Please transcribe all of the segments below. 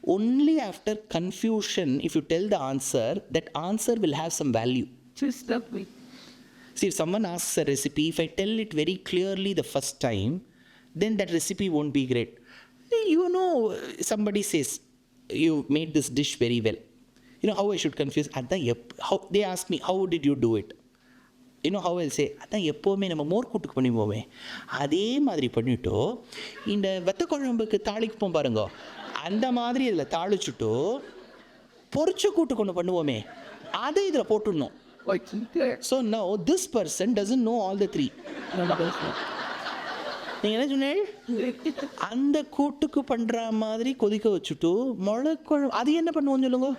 Only after confusion, if you tell the answer, that answer will have some value. Just that way. See, if someone asks a recipe, if I tell it very clearly the first time, then that recipe won't be great. You know, somebody says, you made this dish very well. You know how I should confuse? How, they ask me, how did you do it? You know how I'll say, அதான் எப்போவுமே நம்ம மோர் கூட்டுக்கு பண்ணிப்போமே அதே மாதிரி பண்ணிவிட்டோ இந்த வெத்த குழம்புக்கு தாளிப்போம் பாருங்க அந்த மாதிரி இதில் தாளிச்சுட்டோ பொரிச்ச கூட்டுக்கு ஒன்று பண்ணுவோமே அதை இதில் போட்டுடணும். So no this person doesn't know all the three. நீங்கள் என்ன சொன்னீங்க? அந்த கூட்டுக்கு பண்ணுற மாதிரி கொதிக்க வச்சுட்டு முளைக்குழம்பு அது என்ன பண்ணுவோன்னு சொல்லுங்க.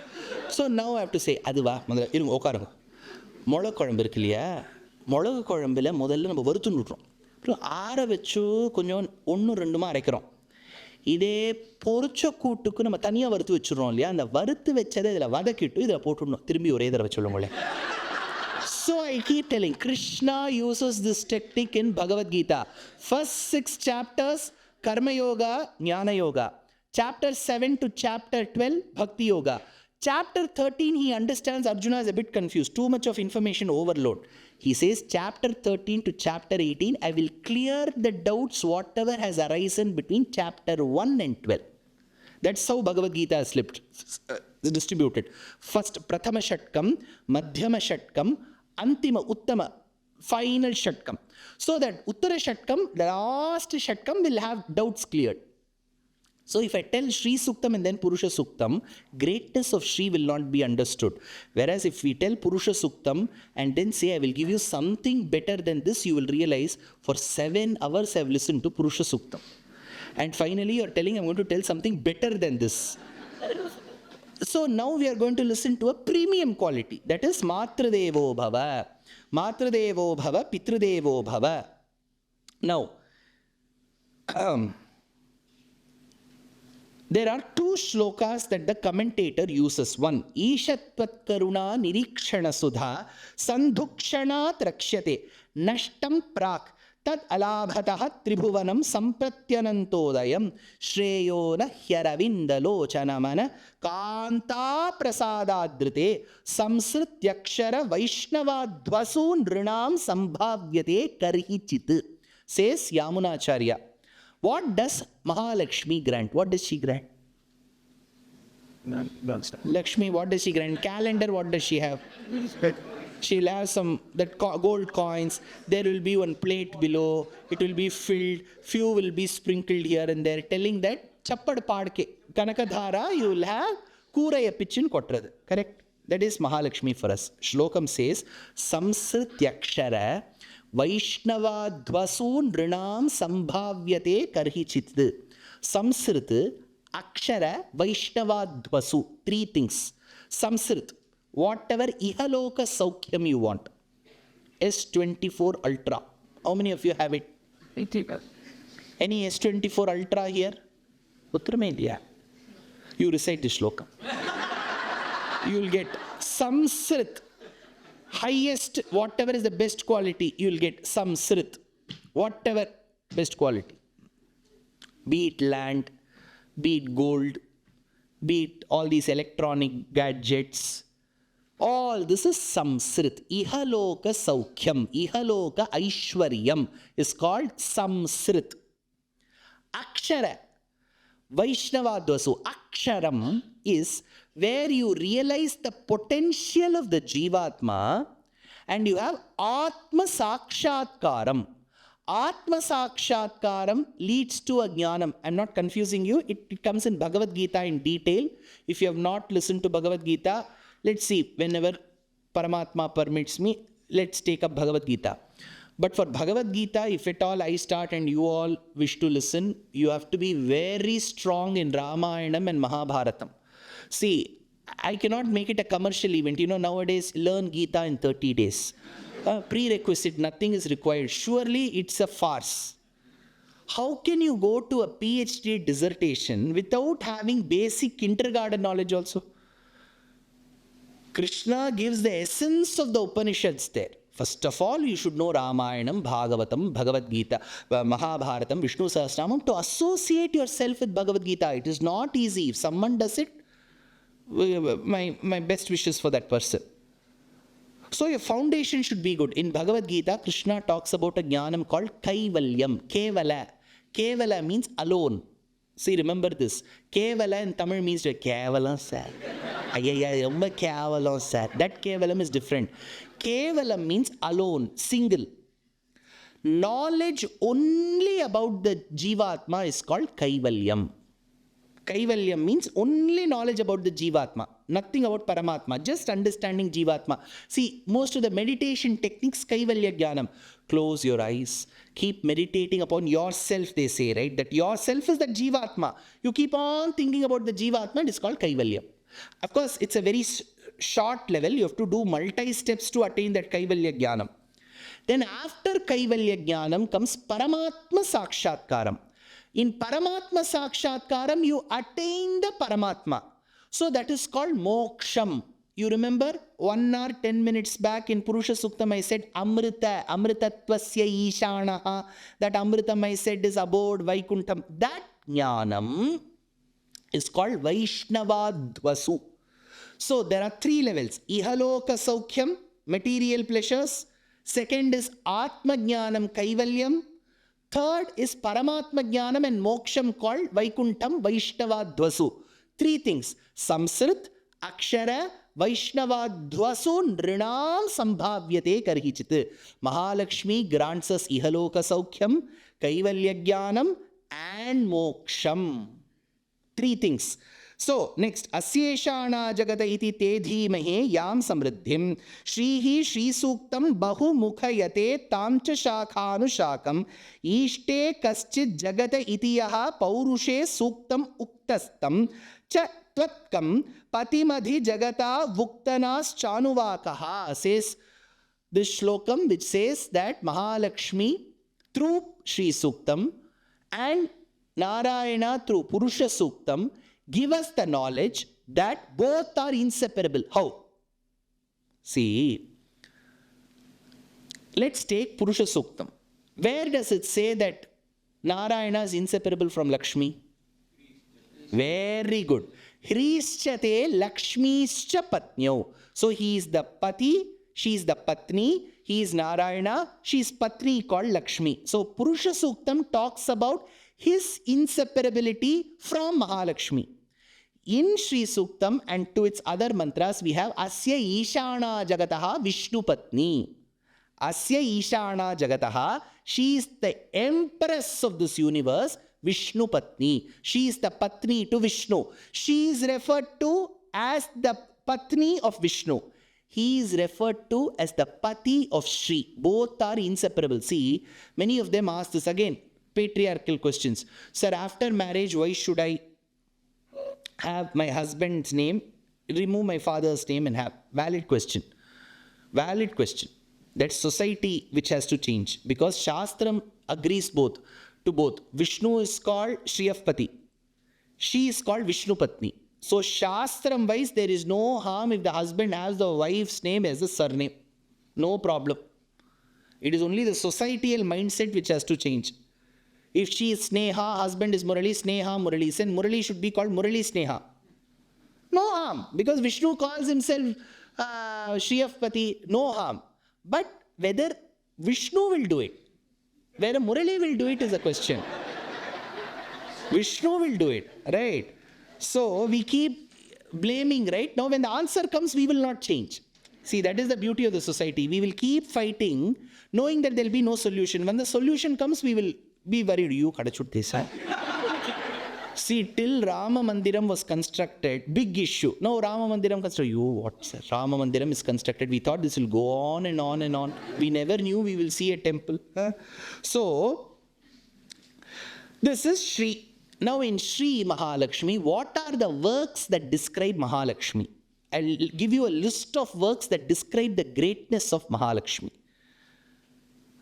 So now have to say அதுவா முதல்ல இருங்க உட்காருங்க. மிளகு குழம்பு இருக்கு இல்லையா, மிளகு குழம்புல முதல்ல நம்ம வறுத்துன்னு விட்றோம், அப்புறம் ஆற வச்சு கொஞ்சம் 1-2 அரைக்கிறோம். இதே பொரிச்ச கூட்டுக்கு நம்ம தனியாக வறுத்து வச்சுடுறோம் இல்லையா, அந்த வறுத்து வச்சதை இதில் வதக்கிட்டு இதில் போட்டுடணும். திரும்பி ஒரே தடவை சொல்லுங்களேன். So I keep telling, Krishna uses this technique in Bhagavad Gita. First 6 chapters, Karma Yoga, Jnana Yoga. Chapter 7 to chapter 12, Bhakti Yoga. Chapter 13, he understands Arjuna is a bit confused. Too much of information overload. He says, chapter 13 to chapter 18, I will clear the doubts whatever has arisen between chapter 1 and 12. That's how Bhagavad Gita is distributed. First, Prathama Shatkam, Madhyama Shatkam, Antima Uttama, final Shatkam. So that Uttara Shatkam, the last Shatkam will have doubts cleared. So if I tell Shri Suktam and then Purusha Suktam, greatness of Shri will not be understood. Whereas if we tell Purusha Suktam and then say I will give you something better than this, you will realize for 7 hours I have listened to Purusha Suktam. And finally you are telling I am going to tell something better than this. So now we are going to listen to a premium quality. That is Matradevo Bhava. Matradevo Bhava, Pitradevo Bhava. Now, there are 2 shlokas that the commentator uses. One, Ishatvat Karuna Nirikshana Sudha Sandhukshanat Rakshyate Nashtam Prak Tad Alabhataha Tribhuvanam Sampratyanantodayam Shreyona Hyaravindalochanamana Kanta Prasadadrite Samsrityakshara Vaishnavadvasun Rinam Sambhavyate Karhichit. Says Yamunacharya. What does Mahalakshmi grant? What does she grant? Lakshmi, what does she grant? Calendar, what does she have? She will have some gold coins. There will be one plate below. It will be filled. Few will be sprinkled here and there, telling that chappad paadke kanakadhara you will have kooraya pitchin kotradu. Correct? That is Mahalakshmi for us. Shlokam says Samsrityakshara Vaishnavadvasun Rinam Sambhavyate Karhichit. Samsrit, Akshara, Vaishnavadvasu. 3 things. Samsrit, whatever Ihaloka Saukhyam you want. S24 Ultra. How many of you have it? Any S24 Ultra here? Uttaramedia. You recite this shloka. You will get Samsrit. Highest, whatever is the best quality, you will get Samsrit. Whatever best quality. Be it land, be it gold, be it all these electronic gadgets. All this is Samsrit. Ihaloka Saukhyam, Ihaloka Aishwaryam is called Samsrit. Akshara, Vaishnavadvasu. Aksharam is where you realize the potential of the Jivatma and you have Atma Sakshatkaram. Atma Sakshatkaram leads to a Jnanam. I'm not confusing you. It comes in Bhagavad Gita in detail. If you have not listened to Bhagavad Gita, let's see, whenever Paramatma permits me, let's take up Bhagavad Gita. But for Bhagavad Gita, if at all I start and you all wish to listen, you have to be very strong in Ramayanam and Mahabharatam. See, I cannot make it a commercial event. You know, nowadays, learn Gita in 30 days. Prerequisite, nothing is required. Surely it's a farce. How can you go to a PhD dissertation without having basic kindergarten knowledge also? Krishna gives the essence of the Upanishads there. First of all, you should know Ramayanam, Bhagavatam, Bhagavad Gita, Mahabharatam, Vishnu Sahasranamam to associate yourself with Bhagavad Gita. It is not easy. If someone does it, my best wishes for that person. So your foundation should be good. In Bhagavad Gita, Krishna talks about a jnanam called Kaivalyam, Kevala. Kevala means alone. See, remember this. Kevala in Tamil means Kevalam sir. Ayya, Kevalam sir. That Kevalam is different. Kevalam means alone, single. Knowledge only about the Jivatma is called Kaivalyam. Kaivalyam means only knowledge about the Jivatma, nothing about Paramatma, just understanding Jivatma. See, most of the meditation techniques, Kaivalya Jnanam. Close your eyes, keep meditating upon yourself, they say, right? That yourself is the Jivatma. You keep on thinking about the Jivatma, and it's called Kaivalya. Of course, it's a very short level. You have to do multi-steps to attain that Kaivalya Jnanam. Then after Kaivalya Jnanam comes Paramatma Sakshatkaram. In Paramatma Sakshatkaram, you attain the Paramatma. So that is called Moksham. You remember 1 hour 10 minutes back in Purusha Suktam I said Amrita, Amritatvasya Ishanaha. That Amritam I said is abode Vaikuntham. That Jnanam is called Vaishnavadvasu. So there are 3 levels. Ihaloka Saukhyam, material pleasures. Second is Atma Jnanam Kaivalyam. Third is Paramatma Jnanam and Moksham called Vaikuntham Vaishnavadvasu. 3 things. Samsrit, Akshara, Vaishnavadvasu Nrinam Sambhavyate Karhichit. Mahalakshmi grants us Ihaloka Saukhyam, Kaivalya Jnanam and Moksham. 3 things. So, next, Asyeshana Jagata iti te dhimahe yam samriddhim Shrihi Shri Suktam Bahu Mukhayate Tamcha Shakhanu Shakam Ishte Kaschid Jagata iti yaha Paurushe Suktam Uktastam Cha Tvatkam Patimadhi Jagata Vuktanas Chanuvakaha, says this shlokam which says that Mahalakshmi through Shri Suktam and Narayana through Purusha Suktam give us the knowledge that both are inseparable. How? See, let's take Purusha Suktam. Where does it say that Narayana is inseparable from Lakshmi? Very good. Hrischate Lakshmischa Patnyo. So he is the Pati, she is the Patni, he is Narayana, she is Patni called Lakshmi. So Purusha Suktam talks about his inseparability from Mahalakshmi. In Sri Suktam and to its other mantras, we have Asya Ishana Jagataha Vishnu Patni. Asya Ishana Jagataha, she is the empress of this universe, Vishnu Patni. She is the Patni to Vishnu. She is referred to as the Patni of Vishnu. He is referred to as the Pati of Shri. Both are inseparable. See, many of them ask this again. Patriarchal questions. Sir, after marriage, why should I have my husband's name, remove my father's name and have? Valid question. Valid question. That's society which has to change. Because Shastram agrees to both. Vishnu is called Shriyapati. She is called Vishnu Patni. So Shastram wise, there is no harm if the husband has the wife's name as a surname. No problem. It is only the societal mindset which has to change. If she is Sneha, husband is Murali, Sneha, Murali. Then Murali should be called Murali Sneha. No harm, because Vishnu calls himself Shriyapati, no harm. But whether Vishnu will do it, whether Murali will do it is a question. Vishnu will do it, right? So we keep blaming, right? Now when the answer comes, we will not change. See, that is the beauty of the society. We will keep fighting, knowing that there will be no solution. When the solution comes, we will be worried. You kadachut desa. See, till Rama Mandiram was constructed, big issue. Now Rama Mandiram constructed. You what, sir? Rama Mandiram is constructed. We thought this will go on and on and on. We never knew we will see a temple. So, this is Shri. Now in Shri Mahalakshmi, what are the works that describe Mahalakshmi? I'll give you a list of works that describe the greatness of Mahalakshmi.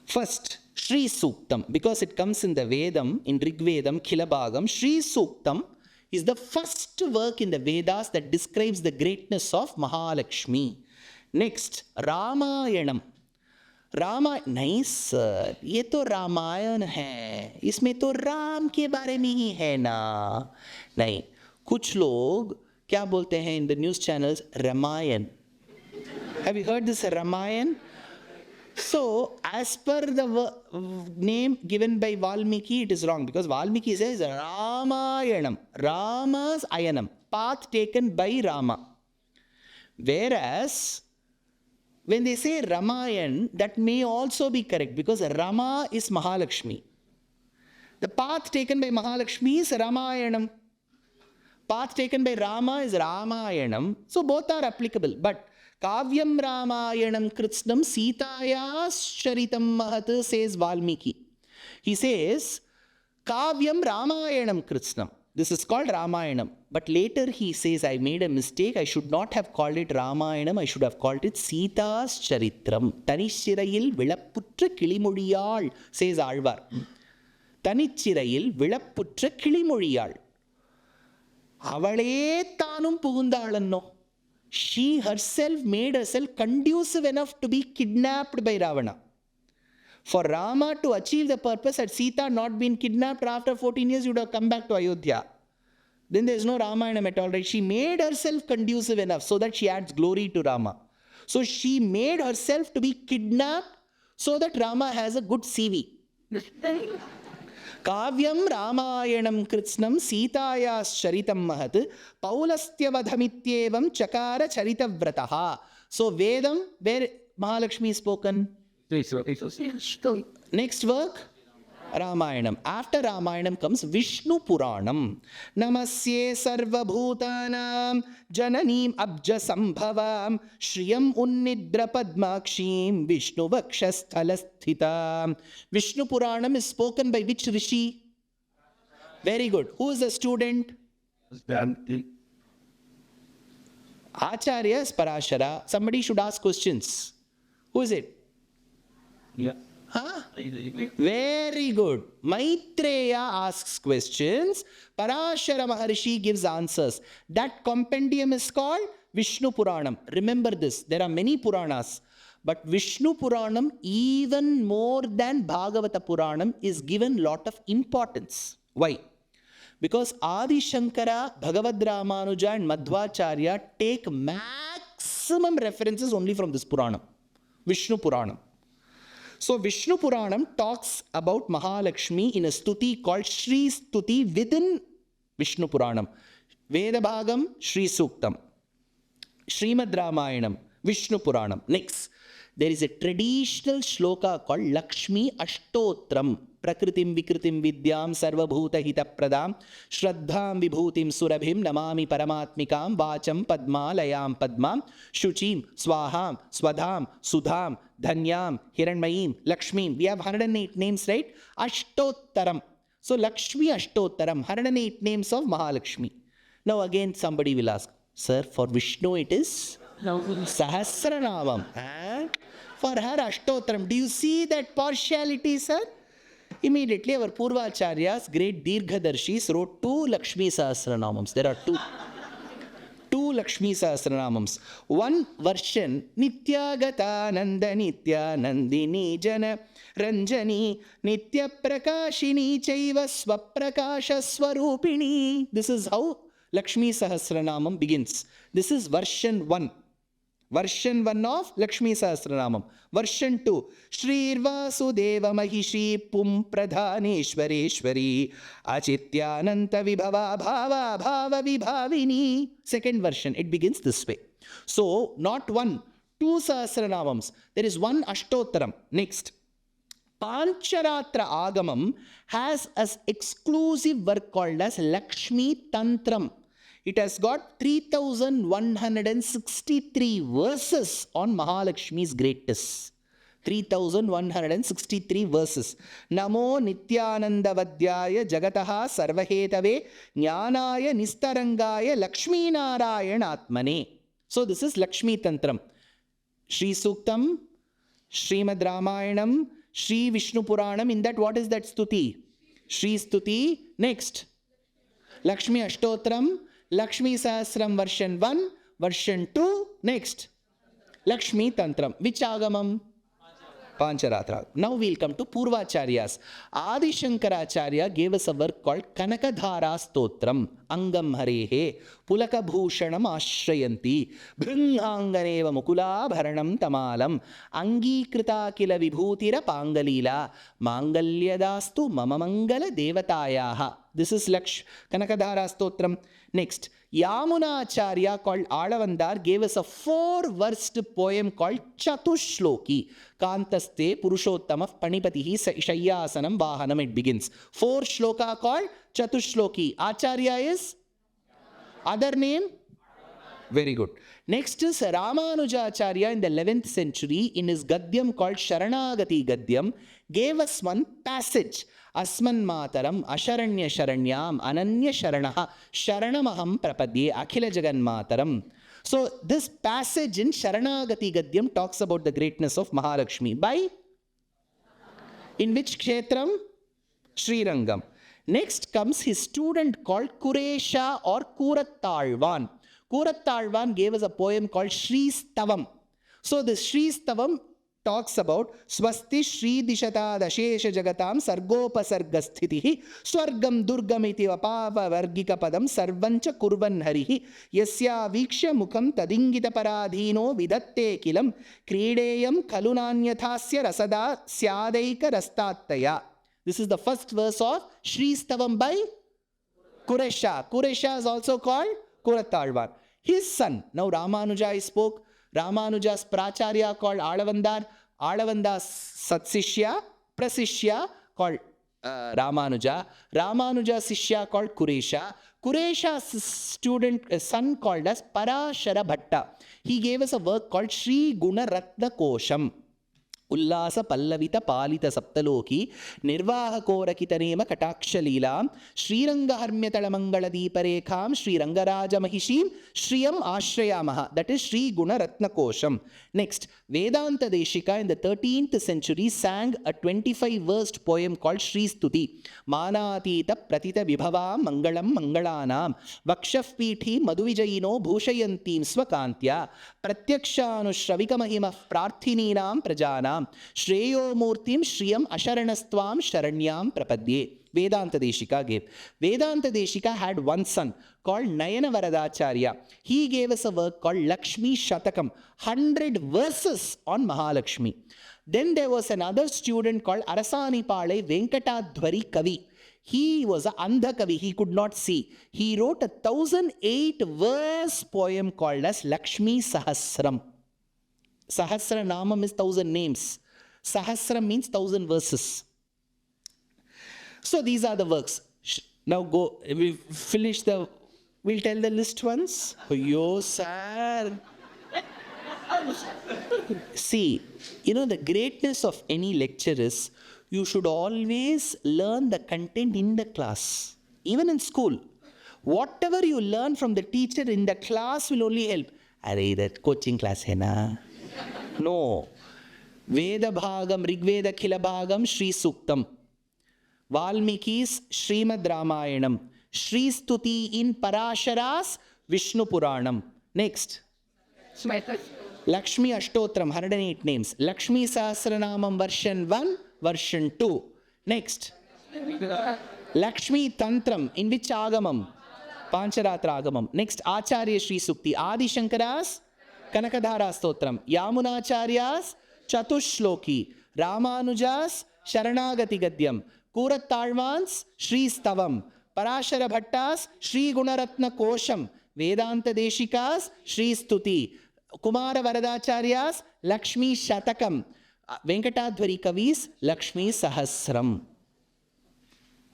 First, Shri Suktam, because it comes in the Vedam, in Rig Vedam, Khilabhagam, Shri Suktam is the first work in the Vedas that describes the greatness of Mahalakshmi. Next, Ramayanam. Rama नहीं sir, ये तो रामायण है, इसमें तो राम के बारे में ही है ना. नहीं, कुछ लोग क्या बोलते हैं in the news channels, Ramayan. Have you heard this Ramayan? So, as per the name given by Valmiki, it is wrong because Valmiki says Ramayanam, Rama's Ayanam, path taken by Rama. Whereas, when they say Ramayan, that may also be correct because Rama is Mahalakshmi. The path taken by Mahalakshmi is Ramayanam. Path taken by Rama is Ramayanam. So, both are applicable. But Kavyam Ramayanam Kritsnam Sitayas Charitam Mahat, says Valmiki. He says, Kavyam Ramayanam Kritsnam. This is called Ramayanam. But later he says, I made a mistake. I should not have called it Ramayanam. I should have called it Sita's Charitram. Tanishirayil Vilapputra Kilimudiyal, says Alvar. Tanichirayil Vilapputra Kilimudiyal. Avale Tanum Pugundalanno. She herself made herself conducive enough to be kidnapped by Ravana. For Rama to achieve the purpose, had Sita not been kidnapped after 14 years, he would have come back to Ayodhya. Then there is no Ramayana at all, right? She made herself conducive enough so that she adds glory to Rama. So she made herself to be kidnapped so that Rama has a good CV. Kavyam Ramayanam Kritsnam Sitayas Charitam Mahat Paulasthyavadhamityevam Chakara Charitavrataha. So Vedam, where Mahalakshmi is spoken? Next work, Ramayanam. After Ramayanam comes Vishnu Puranam. Namasye Sarva Bhutanam Jananim Abja Sambhavam Shriyam Unnidra Padmakshim Vishnu Vakshasthalasthita. Vishnu Puranam is spoken by which Rishi? Very good. Who is the student? Acharya is Parashara. Somebody should ask questions. Who is it? Yeah. Huh? Very good. Maitreya asks questions. Parashara Maharishi gives answers. That compendium is called Vishnu Puranam. Remember this. There are many Puranas. But Vishnu Puranam, even more than Bhagavata Puranam, is given lot of importance. Why? Because Adi Shankara, Bhagavad Ramanuja and Madhvacharya take maximum references only from this Puranam. Vishnu Puranam. So Vishnu Puranam talks about Mahalakshmi in a stuti called Shri Stuti within Vishnu Puranam. Veda Bhagam, Shri Suktam. Srimad Ramayanam, Vishnu Puranam. Next, there is a traditional shloka called Lakshmi Ashtotram. Prakritim Vikritim Vidyam Sarvabhuta Hita Pradam Shraddham Vibhutim Surabhim Namami Paramatmikam Vacham Padma Layam Padmam Shuchim Swaham Swadham Sudham Dhanyam Hiranmayim Lakshmim. We have 108 names, right? Ashtottaram. So Lakshmi Ashtottaram, 108 names of Mahalakshmi. Now again somebody will ask, sir, for Vishnu it is Sahasranamam. For her Ashtottaram. Do you see that partiality, sir? Immediately our Purvacharyas, great Dirghadarshis, wrote 2 Lakshmi Sahasranamams. There are 2 Lakshmi Sahasranamams. One version, Nityagata Nanda Nitya Nandini Jana Ranjani Nitya Prakashini Chaiva Swaprakasha Swarupini. This is how Lakshmi Sahasranamam begins. This is version 1. Version 1 of Lakshmi Sahasranamam. Version 2. Shri Vasudeva Mahishi Pum Pradhaneshwareshwari Achityananta Vibhava Bhava Bhava Vibhavini. Second version. It begins this way. So, not 1, 2 Sahasranamams. There is 1 Ashtottaram. Next. Pancharatra Agamam has an exclusive work called as Lakshmi Tantram. It has got 3163 verses on Mahalakshmi's greatness. 3163 verses. Namo Nityananda Vadyaya Jagataha Sarvahetave Jnanaya Nistarangaya Lakshmi Narayana Atmane. So this is Lakshmi Tantram. Shri Suktam, Srimad Ramayanam, Shri Vishnu Puranam. In that, what is that stuti? Shri Stuti. Next, Lakshmi Ashtotram, Lakshmi Sahasram version 1, version 2. Next, Lakshmi Tantram. Which Agamam? Pancharatra. Now we'll come to Purvacharyas. Adi Shankaracharya gave us a work called Kanakadhara Stotram, Angam Harehe, Pulaka Bhushanam Ashrayanti, Bhringanganeva Mukula Bharanam Tamalam, Angi Krita Kila Vibhutira Pangalila, Mangalyadastu Mamamangala Devatayaha. This is Kanakadhara Stotram. Next, Yamunacharya called Alavandar gave us a 4-versed poem called Chatushloki. Kantaste Purushottamah Panipatihi Shayyasanam Vahanam. It begins. 4 shloka called Chatushloki. Acharya is? Other name? Very good. Next is Ramanujacharya in the 11th century in his Gadyam called Sharanagati Gadyam gave us one passage. Asman Mataram Asharanya Sharanyam Ananya Sharanaha Sharanamaham Prapadye Akhila Jagan Mataram. So this passage in Sharanagati Gadyam talks about the greatness of Mahalakshmi. By? In which kshetram? Srirangam. Next comes his student called Kuresha or Kurattalvan. Kurattalvan gave us a poem called Shri Stavam. So this Shri Stavam talks about Swasti Shri Dishata Dashesha Jagatam Sargopasargasthitihi Swargam Durgamiti Vapava Vargika Padam Sarvancha Kurvan Harihi Yasya Viksha Mukham Tadingita Paradhino Vidatte Kilam Krideyam Kalunanyathasya Rasada Syadaika Rastataya. This is the first verse of Shri Stavam by Kuresha. Kuresha is also called Kurattalvan. His son, now Ramanuja spoke. Ramanuja's Pracharya called Alavandar, Alavanda's Satsishya, Prasishya called Ramanuja, Ramanuja's Sishya called Kuresha, Kuresha's son called as Parashara Bhatta. He gave us a work called Sri Guna Ratna Kosham. Ullasa Pallavita Palita Saptaloki, Nirvaha Korakitanema Kataksha Leelam, Sri Ranga Harmyatala Mangala Deeparekham, Sri Rangaraja Mahishim, Shriyam Ashrayamaha. That is Sri Guna Ratna Kosham. Next, Vedanta Deshika in the 13th century sang a 25-versed poem called Sri Stuti. Manatita Pratita Vibhavam Mangalam Mangalanam, Vakshaf Pithi Madhuvijayino Bhushayantim Swakantya, Pratyakshanushravika Mahima Prarthininam Prajanam, Shreyo Murtim Shriyam Asharanastvam Sharanyam Prapadye. Vedanta Deshika gave. Vedanta Deshika had one son called Nayana Varadacharya. He gave us a work called Lakshmi Shatakam, 100 verses on Mahalakshmi. Then there was another student called Arasanipale Venkatadhvari Kavi. He was an Andha Kavi, he could not see. He wrote a 1008 verse poem called as Lakshmi Sahasram. Sahasranamam is 1000 names. Sahasram means 1000 verses. So these are the works. Now go, we finish the, we'll tell the list once. Oh, yo, sir. See, the greatness of any lecture is you should always learn the content in the class. Even in school. Whatever you learn from the teacher in the class will only help. Arey, that coaching class hai na? No. Veda Bhagam, Rigveda Khila Bhagam, Sri Suktam. Valmiki's Srimad Ramayanam. Sri Stuti in Parashara's Vishnu Puranam. Next. Lakshmi Ashtotram, 108 names. Lakshmi Sahasranamam version 1, version 2. Next. Lakshmi Tantram, in which Agamam? Pancharatra Agamam. Next, Acharya Sri Sukti. Adi Shankara's Kanakadhara Stotram. Yamunacharya's Chatushloki. Ramanuja's Sharanagati Gadyam. Kurattalvan's Sri Stavam. Parashara Bhatta's Sri Gunaratna Kosham. Vedanta Deshika's Sri Stuti. Kumara Varadacharya's Lakshmi Shatakam. Venkatadhvari Kavi's Lakshmi Sahasram.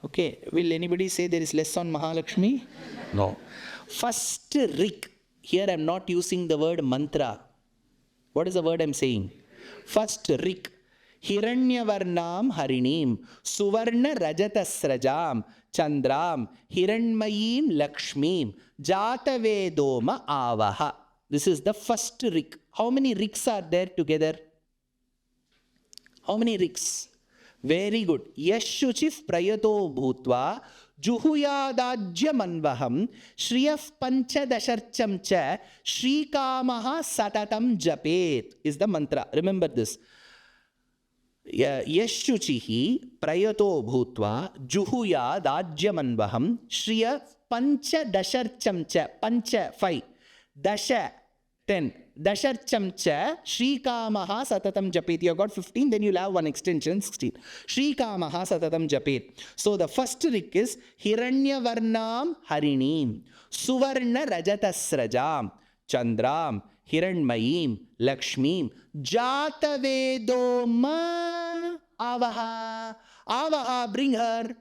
Okay, will anybody say there is less on Mahalakshmi? No. First Rik. Here I am not using the word mantra. What is the word I am saying? First Rik. Hiranyavarnam Harinim, Suvarna Rajatasrajam, Chandram, Hiranmayim Lakshmim, Jatavedoma Avaha. This is the first Rik. How many Riks are there together? How many Riks? Very good. Yashuchif Prayato Bhutva, Juhuyadajya Manvaham, Shriyaf Panchadasharcham Cha, Shrikamaha Satatam Japet is the mantra. Remember this. Yashuchihi prayato bhutva juhuya dajyamanvaham shriya pancha dasharchamcha pancha 5 dasha 10 dasharchamcha shrikamaha satatam japet. You have got 15, then you'll have one extension 16. Shrikamaha satatam japet. So the first trick is hiranyavarnam harinim suvarna rajatasrajam chandram hiranmayim lakshmim jatavedo ma avaha. Avaha, bring her.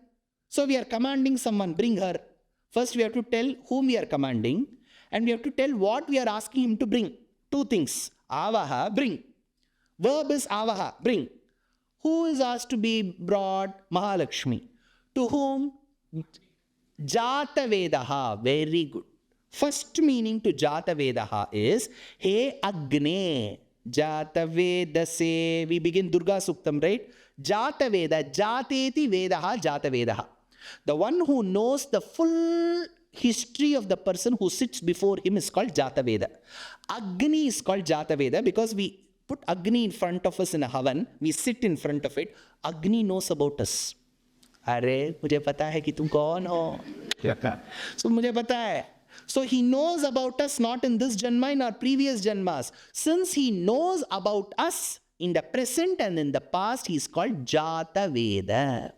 So we are commanding someone, bring her. First we have to tell whom we are commanding, and we have to tell what we are asking him to bring. Two things. Avaha, bring. Verb is avaha, bring. Who is asked to be brought? Mahalakshmi. To whom? Jatavedaha. Very good. First meaning to Jatavedaha is He Agne. Jatavedase. We begin Durga Suktam, right? Jataveda. Jateti Vedaha Jatavedaha. The one who knows the full history of the person who sits before him is called Jataveda. Agni is called Jataveda because we put Agni in front of us in a havan. We sit in front of it. Agni knows about us. Arey, mujhe pata hai ki tum kaun ho. So mujhe pata hai. So he knows about us not in this janma, in our previous janmas. Since he knows about us in the present and in the past, he is called Jataveda.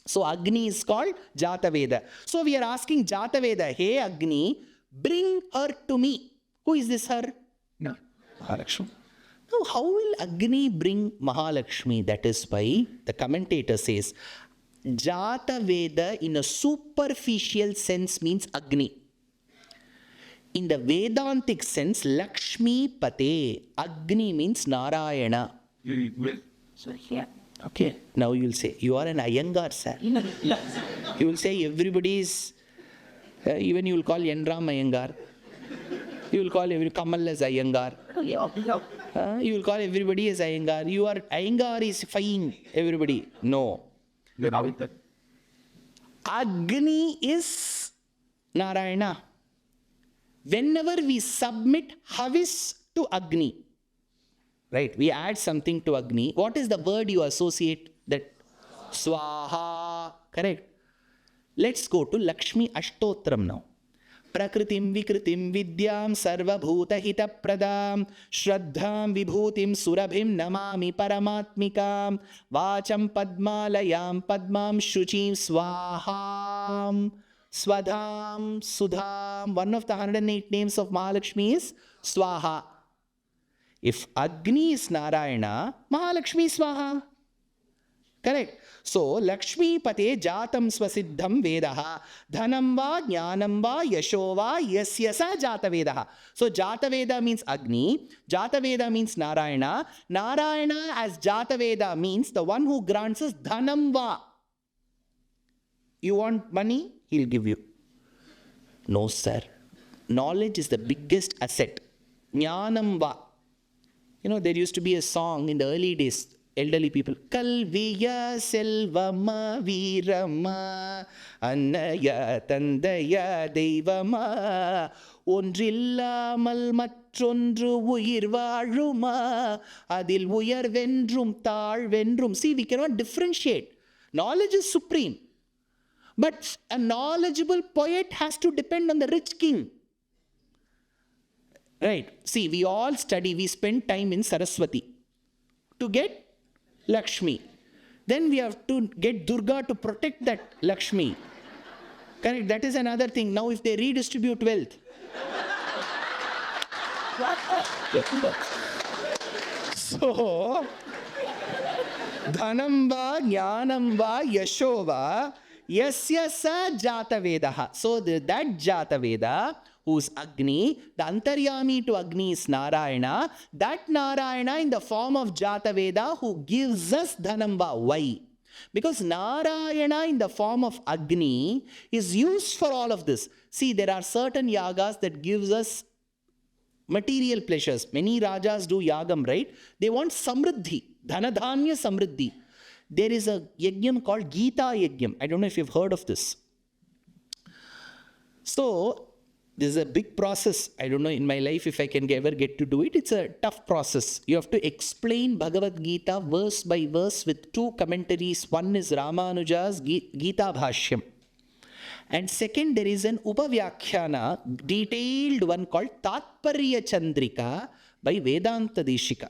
So Agni is called Jataveda. So we are asking Jataveda, hey Agni, bring her to me. Who is this her? No. Mahalakshmi. Now how will Agni bring Mahalakshmi? That is why the commentator says, Jataveda in a superficial sense means Agni. In the Vedantic sense, Lakshmi Pate. Agni means Narayana. So here. Okay, now you will say, you are an Iyengar, sir. You will say everybody is, even you will call Yenram Iyengar. You will call every Kamal as Iyengar. You will call everybody as Iyengar. You are, Iyengar is fine, everybody. No. Agni is Narayana. Whenever we submit Havis to Agni, right, we add something to Agni. What is the word you associate that? Swaha. Correct. Let's go to Lakshmi Ashtotram now. Prakritim Vikritim Vidyam Sarva Bhuta Hita Pradam Shraddham Vibhutim Surabhim Namami Paramatmikam Vacham Padmalayam Padmam Shuchim Swaham Swadham Sudham. One of the 108 names of Mahalakshmi is Swaha. If Agni is Narayana, Mahalakshmi Swaha. Correct. So, Lakshmi Pate Jatam Swasiddham Vedaha Dhanam Va Jnanam Va Yasho Va Yasyasa Jatavedaha. So, Jataveda means Agni. Jataveda means Narayana. Narayana as Jataveda means the one who grants us Dhanam Va. You want money? He'll give you. No, sir. Knowledge is the biggest asset. Jnanam Va. You know, there used to be a song in the early days, elderly people. Kalviya Selvama Virama Annaya Tandaya Devama Ondrillamal Matrondru Uyir Vazhuma Adil Uyar Vendrum Tal Vendrum. See, we cannot differentiate. Knowledge is supreme. But a knowledgeable poet has to depend on the rich king. Right. See, we all study, we spend time in Saraswati to get Lakshmi. Then we have to get Durga to protect that Lakshmi. Correct. That is another thing. Now if they redistribute wealth. So, Dhanam va, Jnanam va, Yasho va, Yasya sa Jatavedaha. So that Jataveda, who's Agni, the Antaryami to Agni is Narayana. That Narayana in the form of Jataveda who gives us Dhanamba. Why? Because Narayana in the form of Agni is used for all of this. See, there are certain yagas that gives us material pleasures. Many rajas do yagam, right? They want samriddhi, dhanadhanya samriddhi. There is a yajnam called Gita yajnam. I don't know if you've heard of this. So, This is a big process. I don't know in my life if I can ever get to do it. It's a tough process. You have to explain Bhagavad Gita verse by verse with two commentaries. One is Ramanuja's Gita Bhashyam. And second, there is an Upavyakhana, detailed one called Tatparya Chandrika by Vedanta Deshika.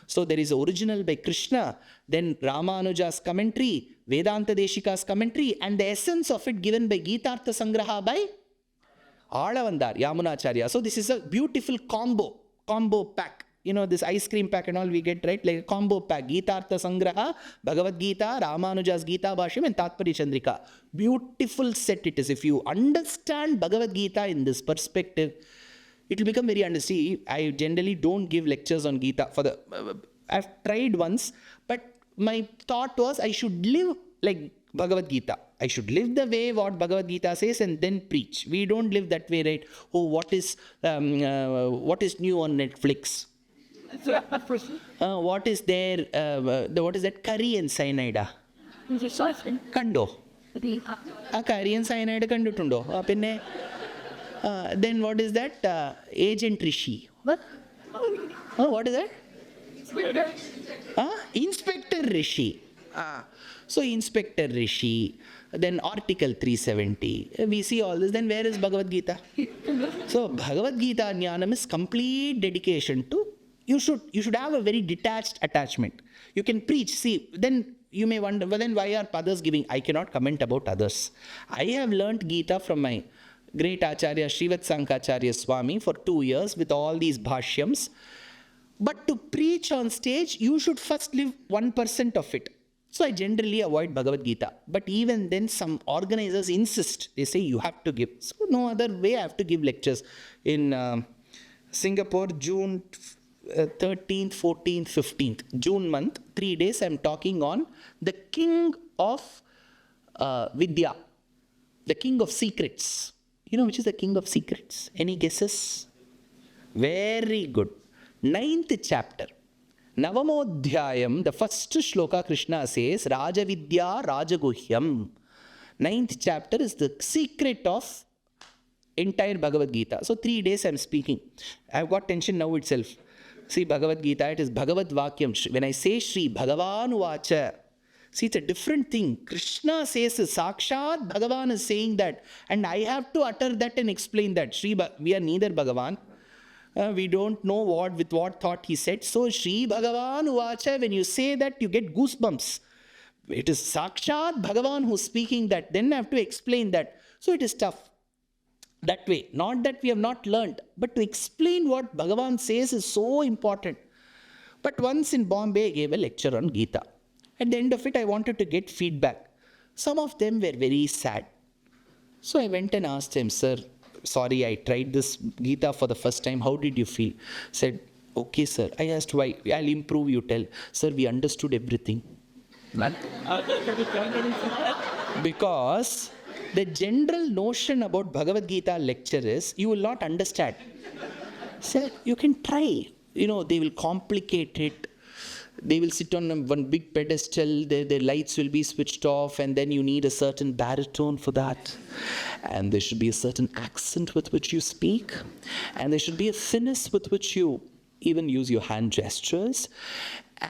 So there is original by Krishna, then Ramanuja's commentary, Vedanta Deshika's commentary, and the essence of it given by Gitartha Sangraha by Alavandar, Yamunacharya. So this is a beautiful combo pack. You know, this ice cream pack and all we get, right? Like a combo pack. Gitartha Sangraha, Bhagavad Gita, Ramanuja's Gita Bhashyam, and Tatparya Chandrika. Beautiful set it is. If you understand Bhagavad Gita in this perspective, it will become very understandable. I generally don't give lectures on Gita. I've tried once, but my thought was I should live like Bhagavad Gita. I should live the way what Bhagavad Gita says and then preach. We don't live that way, right? Oh, what is new on Netflix? What is there? What is that? Curry and cyanide? Kando. Curry and cyanide kandutundo. Then what is that? Agent Rishi. What? What is that? Inspector Rishi. So Inspector Rishi, then Article 370. We see all this. Then where is Bhagavad Gita? So Bhagavad Gita Jnanam is complete dedication to, you should have a very detached attachment. You can preach. See, then you may wonder, well, then why are others giving? I cannot comment about others. I have learnt Gita from my great Acharya Srivat Sankacharya Swami for 2 years with all these bhashyams. But to preach on stage, you should first live 1% of it. So I generally avoid Bhagavad Gita. But even then, some organizers insist. They say you have to give. So no other way I have to give lectures. In Singapore, June 13th, 14th, 15th, June month, 3 days, I'm talking on the king of Vidya, the king of secrets. You know which is the king of secrets? Any guesses? Very good. 9th chapter. Navamodhyayam, the first shloka Krishna says, Rajavidya Rajaguhyam. 9th chapter is the secret of entire Bhagavad Gita. So 3 days I'm speaking. I've got tension now itself. See, Bhagavad Gita, it is Bhagavad Vakyam. When I say Shri Bhagavan Vacha, see, it's a different thing. Krishna says, Sakshat Bhagavan is saying that. And I have to utter that and explain that. We are neither Bhagavan. We don't know with what thought he said. So, Shri Bhagavan Vacha, when you say that, you get goosebumps. It is Sakshat Bhagavan who's speaking that. Then I have to explain that. So, it is tough. That way. Not that we have not learned, but to explain what Bhagavan says is so important. But once in Bombay, I gave a lecture on Gita. At the end of it, I wanted to get feedback. Some of them were very sad. So I went and asked him, sir, sorry, I tried this Gita for the first time. How did you feel? Said, okay, sir. I asked why. I'll improve, you tell. Sir, we understood everything. Because the general notion about Bhagavad Gita lecture is, you will not understand. Sir, you can try. You know, they will complicate it. They will sit on one big pedestal, their lights will be switched off, and then you need a certain baritone for that. And there should be a certain accent with which you speak. And there should be a finesse with which you even use your hand gestures.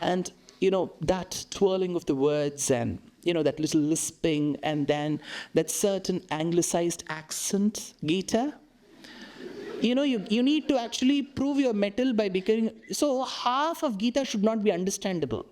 And, you know, that twirling of the words and, you know, that little lisping and then that certain anglicized accent, Gita. You know, you need to actually prove your mettle by becoming... So half of Gita should not be understandable.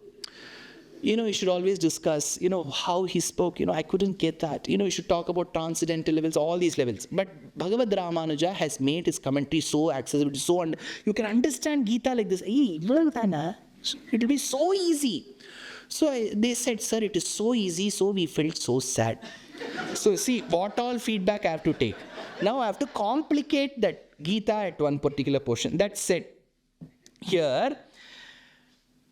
You know, you should always discuss, you know, how he spoke. You know, I couldn't get that. You know, you should talk about transcendental levels, all these levels. But Bhagavad Ramanuja has made his commentary so accessible, you can understand Gita like this. It will be so easy. So they said, sir, it is so easy, so we felt so sad. So see, what all feedback I have to take. Now I have to complicate that Gita at one particular portion. That's said. Here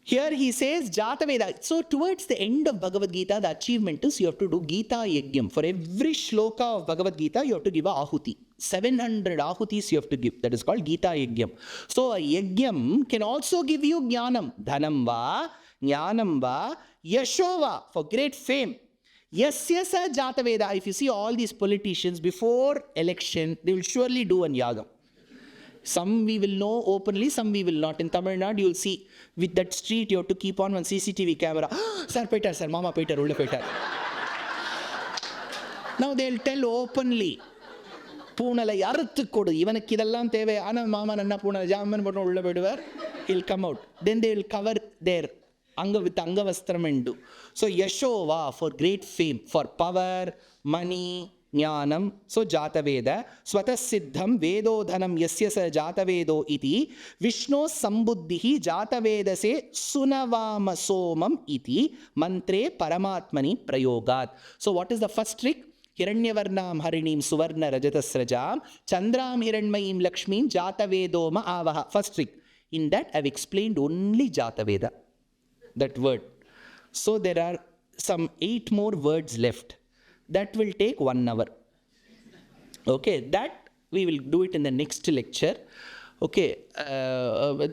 he says Jatavedas. So towards the end of Bhagavad Gita, the achievement is you have to do Gita Yagyam. For every shloka of Bhagavad Gita, you have to give a ahuti. 700 ahutis you have to give. That is called Gita Yagyam. So a Yagyam can also give you Jnanam. Dhanam va, Jnanam va, Yashova, for great fame. Yasya sa Jataveda. If you see all these politicians before election, they will surely do an yagam. Some we will know openly, some we will not. In Tamil Nadu, you will see with that street, you have to keep on one CCTV camera. Sir, Peter, sir, Mama Peter, Ulla Peter. Now they will tell openly. பூனலை அறுத்து கொடு, இவனுக்கு இதெல்லாம் தேவை. ஆனால் மாமன் என்ன பூனலை ஜாமன் போட்டு உள்ள போயிடுவார். He'll come out. Then they will cover their anga with angavastram and do. So Yashova for great fame, for power, money, jnanam. So Jataveda. Swatasiddham vedodhanam yasya sa Jatavedo iti Vishno sambuddhihi Jatavedase sunavama somam iti mantre paramatmani prayogat. So what is the first trick? Hiranyavarnam harinim suvarna rajatasrajam chandram hiranmayim lakshmim Jatavedoma avaha. First trick. In that I've explained only Jataveda, that word. So there are some 8 more words left. That will take 1 hour. Okay, that we will do it in the next lecture. Okay,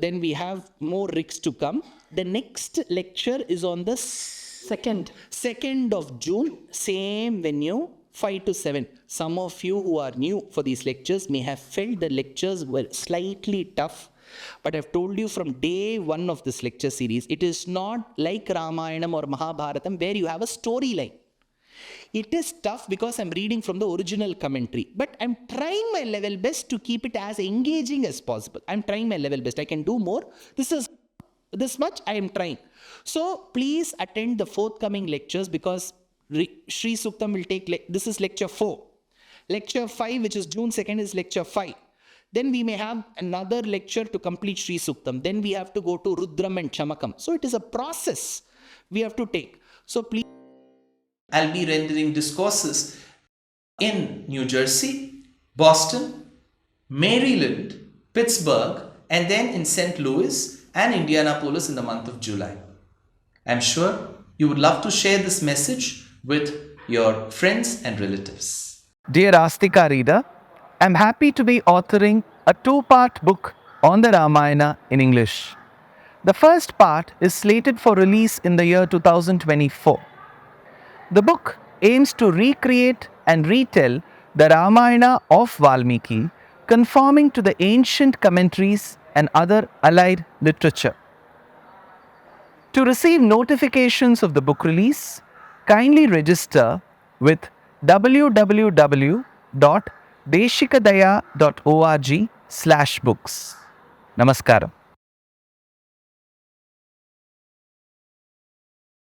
then we have more rigs to come. The next lecture is on the 2nd of June, same venue, 5 to 7. Some of you who are new for these lectures may have felt the lectures were slightly tough. But I've told you from day 1 of this lecture series, it is not like Ramayanam or Mahabharatam where you have a storyline. It is tough because I'm reading from the original commentary. But I'm trying my level best to keep it as engaging as possible. I'm trying my level best. I can do more. This much I am trying. So please attend the forthcoming lectures because Sri Suktam will take, this is lecture 4. Lecture 5, which is June 2nd, is lecture 5. Then we may have another lecture to complete Sri Suktam. Then we have to go to Rudram and Chamakam. So it is a process we have to take. So please. I'll be rendering discourses in New Jersey, Boston, Maryland, Pittsburgh, and then in St. Louis and Indianapolis in the month of July. I'm sure you would love to share this message with your friends and relatives. Dear Astika reader, I'm happy to be authoring a 2-part book on the Ramayana in English. The first part is slated for release in the year 2024. The book aims to recreate and retell the Ramayana of Valmiki, conforming to the ancient commentaries and other allied literature. To receive notifications of the book release, kindly register with www.deshikadaya.org/books. Namaskaram.